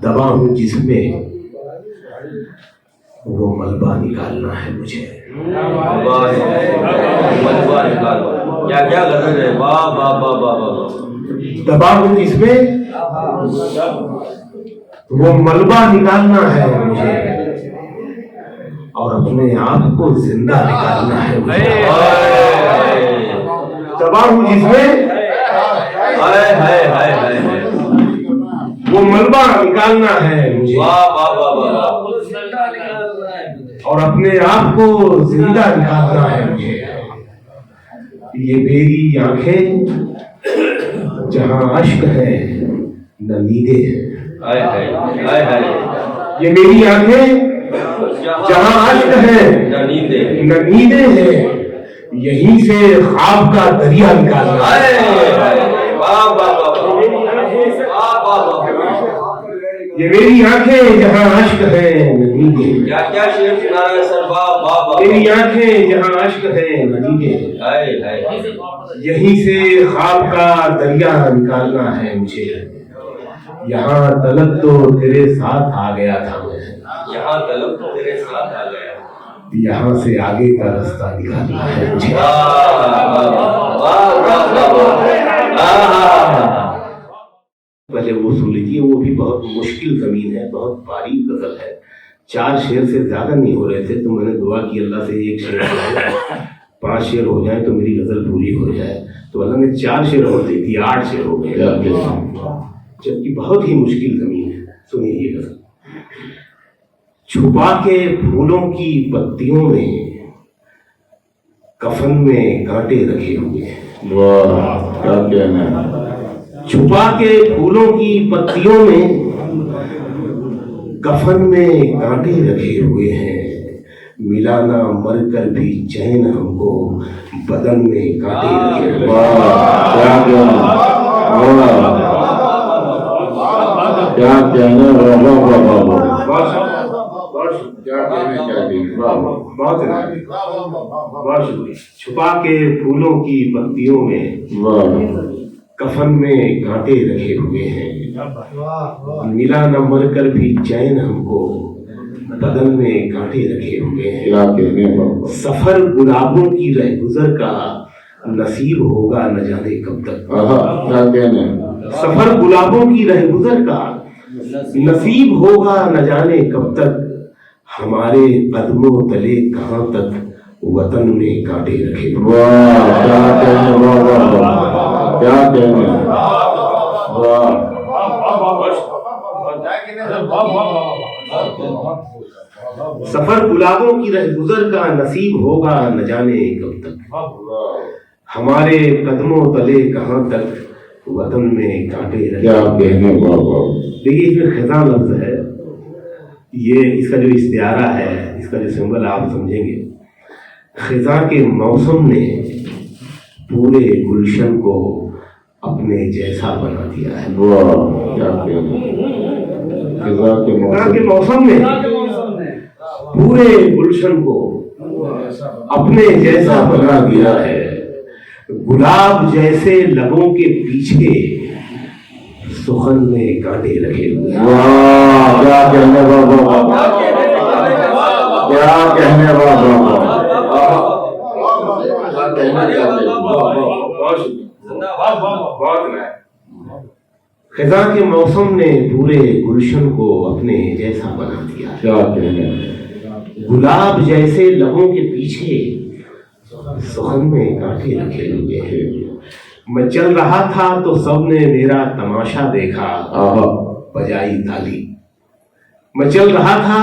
دبا ہوں جس میں وہ ملبہ نکالنا ہے مجھے. ملبہ نکالنا، کیا کیا غزل ہے، واہ واہ واہ واہ واہ. دبا ہوں جس میں وہ ملبہ نکالنا ہے مجھے، اور اپنے آپ کو زندہ نکالنا ہے مجھے. دبا ہوں جس میں وہ ملبہ نکالنا ہے مجھے، اور اپنے آپ کو زندہ نکالنا ہے مجھے. یہ میری آنکھیں جہاں اشک ہے نہ نیندیں ہیں. یہ میری آنکھیں جہاں اشک ہے نہ نیندیں ہیں، یہیں سے خواب کا دریا نکالنا ہے. یہ میری آنکھیں جہاں اشک ہے نہ نیندیں، کیا شعر سنا رہا ہے سر، واہ واہ واہ. میری آنکھیں جہاں اشک ہے نہ نیندیں، یہیں سے خواب کا دریا نکالنا ہے مجھے. یہاں طلب تو تیرے ساتھ آ گیا تھا میں، یہاں طلب تو تیرے ساتھ آ گیا، یہاں سے آگے کا رستہ نکالنا ہے مجھے. پہلے وہ سن لیجیے، وہ بھی بہت مشکل زمین ہے، بہت باریک غزل ہے. 4 شعر سے زیادہ نہیں ہو رہے تھے تو میں نے دعا کی اللہ سے 1 شعر ہو جائے، 5 شعر ہو جائیں تو میری غزل پوری ہو جائے. تو اللہ نے 4 شعر اور دی تھی، 8 شعر ہو گئے، جبکہ بہت ہی مشکل زمین ہے. سنیے یہ غزل. چھپا کے پھولوں کی پتیوں میں کفن میں کانٹے رکھے ہوئے ہیں. چھپا کے پھولوں کی پتیوں میں کفن میں کانٹے رکھے ہوئے ہیں، ملا نہ مر کر بھی چین ہم کو بدن میں کانٹے رکھے ہوئے چھپا کے پھولوں کی پتیوں میں کفن میں کانٹے رکھے ہوئے ہیں، ملا نہ مر کر بھی چین ہم کو بدن میں کانٹے رکھے ہوئے ہیں. سفر گلابوں کی رہ گزر کا نصیب ہوگا نہ جانے کب تک. سفر گلابوں کی رہ گزر کا نصیب ہوگا نہ جانے کب تک، ہمارے قدموں تلے کہاں تک وطن میں کانٹے رکھے ہوئے. سفر گلابوں کی رہ گزر کا نصیب ہوگا نہ جانے کب تک، ہمارے قدموں تلے کہاں تک وطن میں کانٹے رکھے. دیکھیے اس میں خزاں لفظ ہے، یہ اس کا جو استعارہ ہے، اس کا جو سمبل آپ سمجھیں گے. خزاں کے موسم نے پورے گلشن کو اپنے جیسا بنا دیا ہے. خزاں کے موسم نے پورے گلشن کو اپنے جیسا بنا دیا ہے. گلاب جیسے لبوں کے پیچھے سخن میں کانٹے رکھے ہوئے ہیں. خزاں کے موسم نے پورے گلشن کو اپنے جیسا بنا دیا. گلاب جیسے لبوں کے پیچھے سخن میں کانٹے رکھے ہوئے ہیں. میں چل رہا تھا تو سب نے میرا تماشا دیکھا، بجائی تالی. میں چل رہا تھا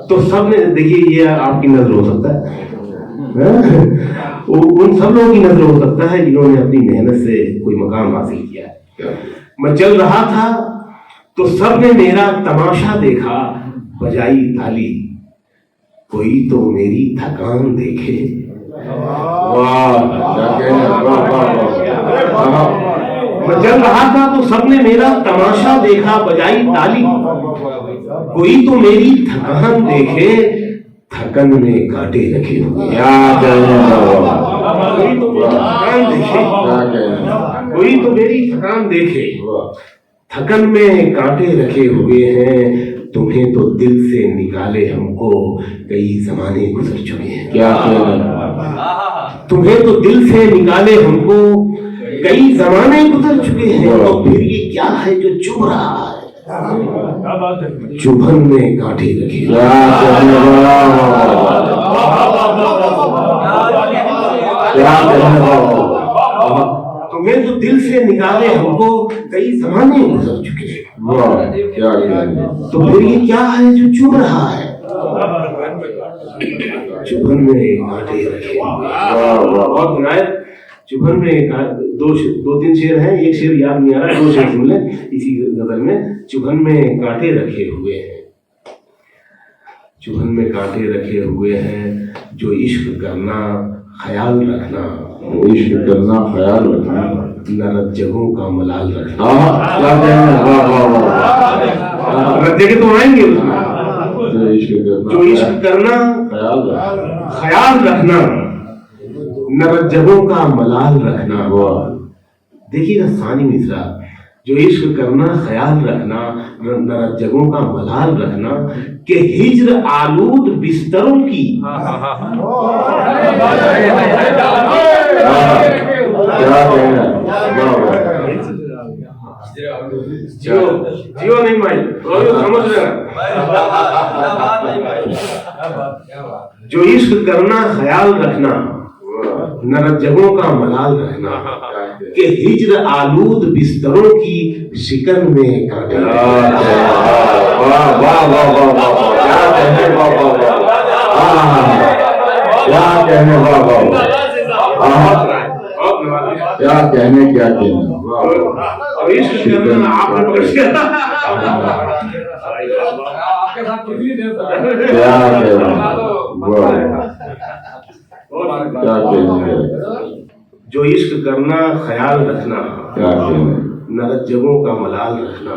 تو سب نے، دیکھیے یہ آپ کی نظر ہو سکتا ہے، ان سب لوگوں کی نظر ہو سکتا ہے جنہوں نے اپنی محنت سے کوئی مقام حاصل کیا ہے. میں چل رہا تھا تو سب نے میرا تماشا دیکھا، بجائی تالی. کوئی تو میری تھکان دیکھے. میں چل رہا تھا تو سب نے میرا تماشا دیکھا، بجائی تالی. کوئی تو میری تھکان دیکھے، تھکن میں کانٹے رکھے ہوئے. کوئی تو میری تھکان دیکھے، تھکن میں کانٹے رکھے ہوئے ہیں، تمہیں تو دل سے نکالے ہم کو کئی زمانے گزر چکے ہیں. کیا تمہیں تو دل سے نکالے ہم کو کئی زمانے گزر چکے ہیں، تو پھر یہ کیا ہے جو چبھ رہا ہے؟ چبھن میں کانٹے رکھے. تمہیں تو دل سے نکالے ہم کو کئی زمانے گزر چکے ہیں، تو پھر یہ کیا ہے جو چبھ رہا ہے؟ چبھن میں کانٹے رکھے. بہت عنایت. چبھن میں دو تین شعر ہیں، ایک شعر یاد نہیں آ رہا، دو شعر سن لیں اسی غزل میں. چبھن میں کانٹے رکھے ہوئے ہیں، چبھن میں کانٹے رکھے ہوئے ہیں، جو عشق کرنا خیال رکھنا، عشق کرنا خیال رکھنا، نہ رت جگہوں کا ملال رکھنا. جو رت جگہ تو آئیں گے اس میں. جو عشق کرنا خیال رکھنا، نہ رت جگہوں کا ملال رکھنا. دیکھیے نا ثانی مصرع، جو عشق کرنا خیال رکھنا، نہ رت جگہوں کا ملال رکھنا، کہ ہجر آلود بستروں کی جیو نہیں مائی سمجھ جو عشق کرنا خیال رکھنا، نہ رت جگہوں کا ملال رکھنا، کہ ہجر آلود بستروں کی شکن میں کانٹے. کیا کہنے کیا جو عشق کرنا خیال رکھنا، نہ رت جگہوں کا ملال رکھنا،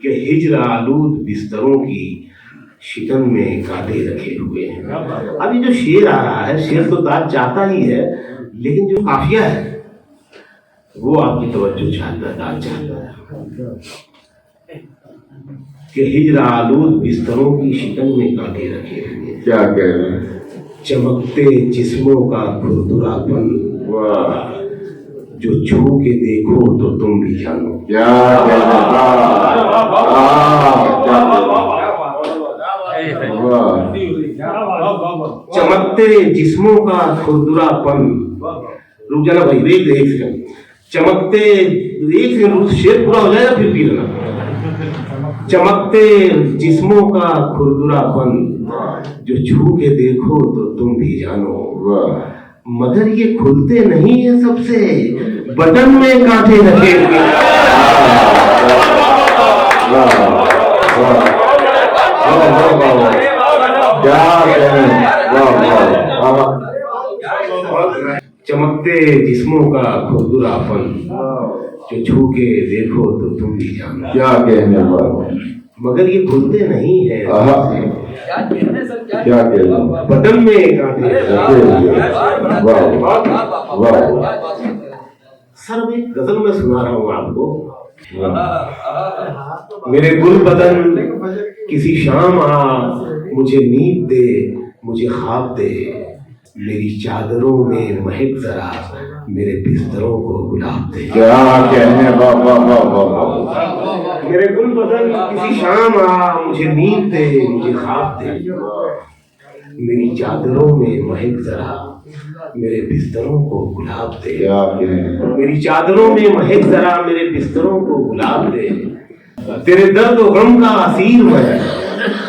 کہ ہجر آلود بستروں کی شکن میں کانٹے رکھے ہوئے ہیں. ابھی جو شعر آ رہا ہے، شعر تو تاج چاہتا ہی ہے، لیکن جو قافیہ ہے وہ آپ کی توجہ چاہتا ہے، تاج چاہتا ہے کہ ہجر آلود بستروں کی شکن میں کانٹے رکھے ہوئے ہیں. کیا کہہ رہے ہیں؟ چمکتے جسموں کا کھردراپن، جو چھو کے دیکھو تو تم بھی جانو. چمکتے جسموں کا کھردراپن. رک جانا بھائی، ایک سیکنڈ. چمکتے، ایک سیکنڈ شعر پورا ہو جائے گا پھر پی لینا. چمکتے جسموں کا کھردراپن، جو چھو کے دیکھو تو تم بھی جانو. مگر یہ کھلتے نہیں ہیں سب سے، بٹن میں کانٹے رکھے ہوئے. چمکتے جسموں کا کھردراپن، جو چھو کے دیکھو تو تم بھی جانو. کیا کہنے والے، مگر یہ کھلتے نہیں ہیں، کیا کہہ رہے ہیں؟ بٹن میں کانٹے. سر میں غزل میں سنا رہا ہوں آپ کو. میرے گل بدن کسی شام آ، مجھے نیند دے، مجھے خواب دے، میری چادروں میں مہک ذرا، میرے بستروں کو گلاب دے. کیا کہنے، میرے گل بدن کسی شام آ، مجھے نیند دے، مجھے خواب دے، میری چادروں میں مہک ذرا، میرے بستروں کو گلاب دے. میری چادروں میں مہک ذرا، میرے بستروں کو گلاب دے. تیرے درد و غم کا اسیر میں،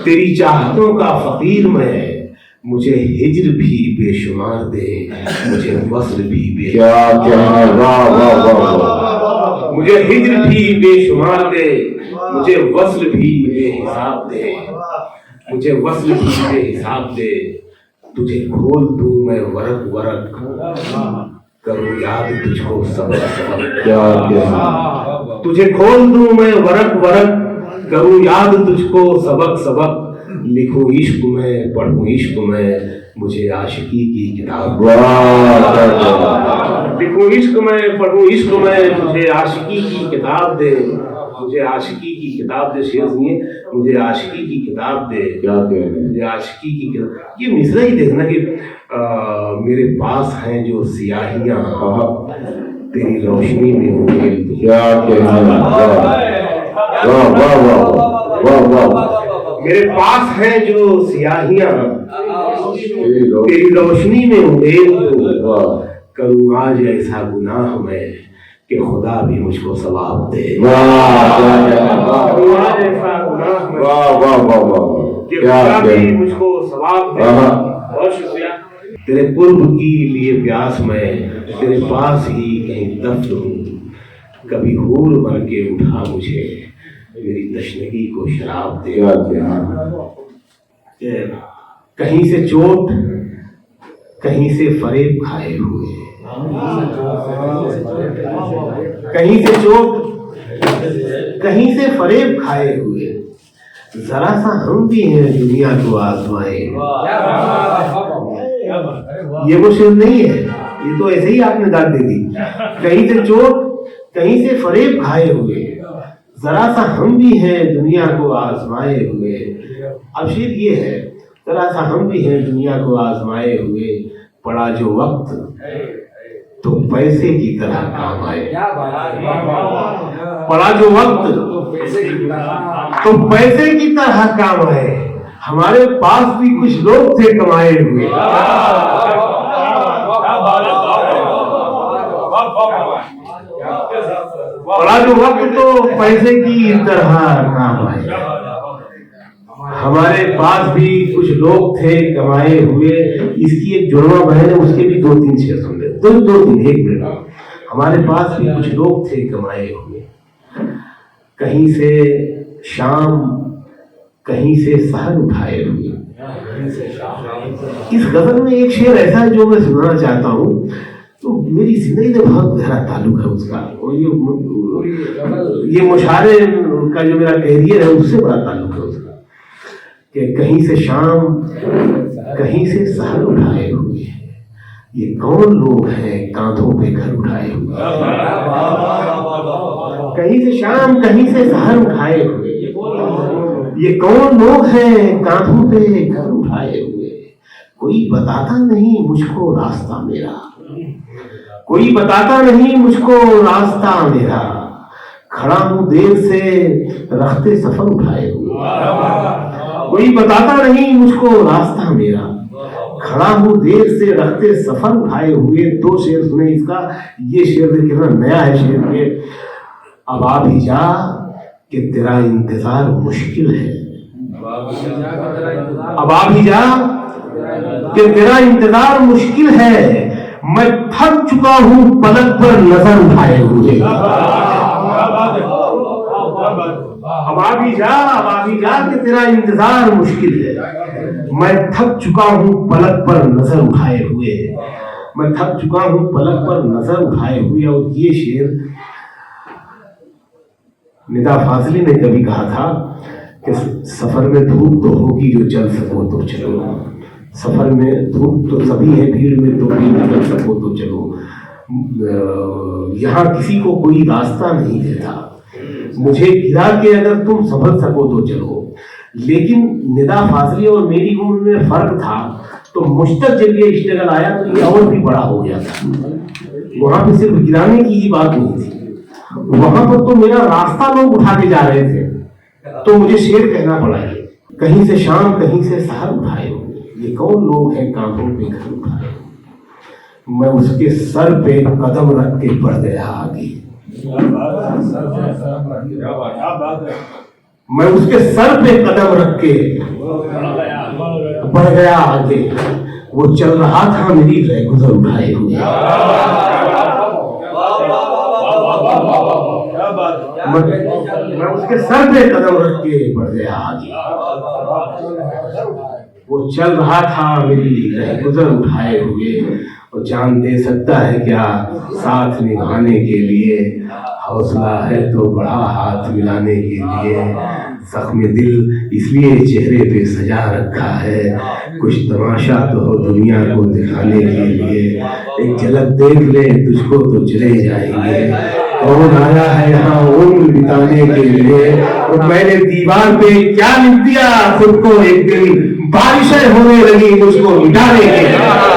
تیری چاہتوں کا فقیر میں، مجھے ہجر بھی بے شمار دے، مجھے وصل بھی بے. کیا کہنے، مجھے ہجر بھی بے شمار دے، مجھے وصل بھی بے حساب دے، مجھے وصل بھی بے حساب دے. تجھے کھول دوں میں ورق ورق، کروں یاد تجھ کو سبق سبق. تجھے کھول دوں میں ورق ورق، کروں یاد تجھ کو سبق سبق. لکھوں عشق میں، پڑھوں عشق میں، مجھے عاشقی کی کتاب. لکھوں عشق میں، پڑھوں عشق میں، مجھے عاشقی کی کتاب دے. مجھے عاشقی کی کتاب دے، شعر سنیے، مجھے عاشقی کی کتاب دے، کیا کہنے مجھے عاشقی کی کتاب. یہ مصرع ہی دیکھنا کہ میرے پاس ہیں جو سیاہیاں تیری روشنی میں ہوں گے. کیا کہنے واہ واہ واہ واہ واہ. میرے پاس ہیں جو سیاہیاں تیری روشنی میں ہوں گے. کروں آج ایسا گناہ میں کہ خدا بھی مجھ کو ثواب دے. کروں آج ایسا گناہ میں کہ خدا بھی مجھ کو ثواب دے. بہت شکریہ. تیرے قرب کی لیے پیاس میں تیرے پاس ہی کہیں دفن ہوں. کبھی حور بن کے اٹھا مجھے میری تشنگی کو شراب دے. کہیں سے چوٹ کہیں سے فریب کھائے ہوئے، کہیں سے چوٹ کہیں سے فریب کھائے ہوئے، ذرا سا ہم بھی ہیں دنیا کو آزمائے. یہ وہ شعر نہیں ہے، یہ تو ایسے ہی آپ نے داد دے دی. کہیں سے چوٹ کہیں سے فریب کھائے ہوئے، ذرا سا ہم بھی ہیں دنیا کو آزمائے ہوئے. اب شعر یہ ہے، ذرا سا ہم بھی ہیں دنیا کو آزمائے ہوئے، پڑا جو وقت تو پیسے کی طرح کام آئے. پڑا جو وقت تو پیسے کی طرح کام آئے. ہمارے پاس بھی کچھ لوگ تھے کمائے ہوئے. پڑا جو وقت تو پیسے کی طرح کام آئے. ہمارے پاس بھی کچھ لوگ تھے کمائے ہوئے. اس کی ایک جڑواں بہن ہے، اس کے بھی 2-3 شعر سن لیں. دو تین ایک منٹ. ہمارے پاس بھی کچھ لوگ تھے کمائے ہوئے، کہیں سے شام کہیں سے سحر اٹھائے ہوئے. اس غزل میں ایک شعر ایسا ہے جو میں سنانا چاہتا ہوں، تو میری زندگی سے بہت گہرا تعلق ہے اس کا، اور یہ مشاعرے کا جو میرا کیریئر ہے اس سے بڑا تعلق ہے اس کا. کہ کہیں سے شام کہیں سے سحر اٹھائے ہوئے، یہ کون لوگ ہیں کاندھوں پہ گھر اٹھائے ہوئے. کہیں سے شام کہیں سے سحر اٹھائے ہوئے، یہ کون لوگ ہیں کاندھوں پہ گھر اٹھائے ہوئے. کوئی بتاتا نہیں مجھ کو راستہ میرا، کوئی بتاتا نہیں مجھ کو راستہ میرا. کھڑا ہوں دیر سے رختے سفر اٹھائے ہوئے، کوئی بتاتا نہیں مجھ کو راستہ میرا. کھڑا ہوں دیر سے رختے سفر اٹھائے ہوئے. 2 شعر سنے اس کا. یہ شعر کتنا نیا ہے شعر کے. اب آ بھی جا کہ تیرا انتظار مشکل ہے. اب آ بھی جا کہ تیرا انتظار مشکل ہے. میں تھک چکا ہوں پلک پر نظر اٹھائے ہوئے. اب آ بھی جا کہ تیرا انتظار مشکل ہے. میں تھک چکا ہوں پلک پر نظر اٹھائے ہوئے. میں تھک چکا ہوں پلک پر نظر اٹھائے ہوئے. اور یہ شعر ندا فاضلی نے کبھی کہا تھا کہ سفر میں دھوپ تو ہوگی جو چل سکو تو چلو. سفر میں دھوپ تو سبھی ہے، بھیڑ میں تو بھی نکل سکو تو چلو. یہاں کسی کو کوئی راستہ نہیں دیتا، مجھے گرا کے اگر تم سنبھل سکو تو چلو. لیکن ندا فاضلی اور میری عمر میں فرق تھا، تو مجھ تک جب یہ اشتغال آیا تو یہ اور بھی بڑا ہو گیا تھا. وہاں پہ صرف گرانے کی ہی بات نہیں تھی، وہاں پر تو میرا راستہ لوگ اٹھا کے جا رہے تھے. تو مجھے شعر کہنا پڑا ہے. کہیں سے شام کہیں سے سحر اٹھائے ہوئے، یہ کون لوگ ہیں کاندھوں پہ گھر اٹھائے. میں اس کے سر پہ قدم رکھ کے بڑھ گیا آگے. میں اس کے سر پہ قدم رکھ کے بڑھ گیا آگے. وہ چل رہا تھا میری رہ گزر اٹھائے ہوئے. میں اس کے سر پہ قدم رکھ کے بڑھ گیا آگے. وہ چل رہا تھا میری رہ گزر اٹھائے ہوئے. اور جان دے سکتا ہے کیا ساتھ نبھانے کے لیے؟ حوصلہ ہے تو بڑھا ہاتھ ملانے کے لیے، زخم دل اس لیے چہرے پہ سجا رکھا ہے، کچھ تماشا تو ہو دنیا کو دکھانے کے لیے، ایک جھلک دیکھ لے تجھ کو تو چلے جائیں گے، کون آیا ہے یہاں عمر بتانے کے لیے؟ اور میں نے دیوار پہ کیا لکھ دیا خود کو، ایک دن بارشیں ہونے لگی مجھ کو مٹانے کے لیے۔